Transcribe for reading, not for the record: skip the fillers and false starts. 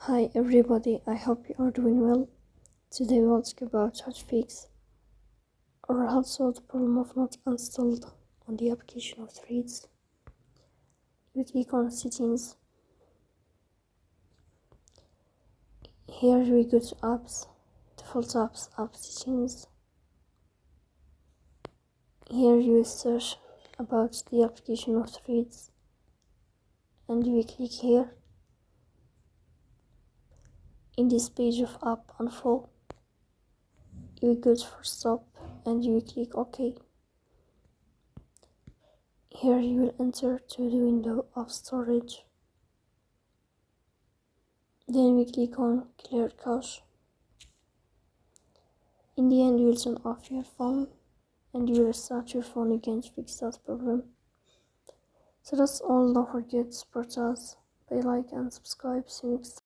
Hi everybody, I hope you are doing well. Today we'll talk about how to fix or how to solve the problem of not installed on the application of Threads. You click on settings. Here we go to apps, default apps, app settings. Here you search about the application of Threads and you click here. In this page of app info, you go to stop and you click OK. Here you will enter to the window of storage. Then we click on clear cache. In the end, you will turn off your phone and you will start your phone again to fix that problem. So that's all. Don't forget to support us by like and subscribe. See you next time.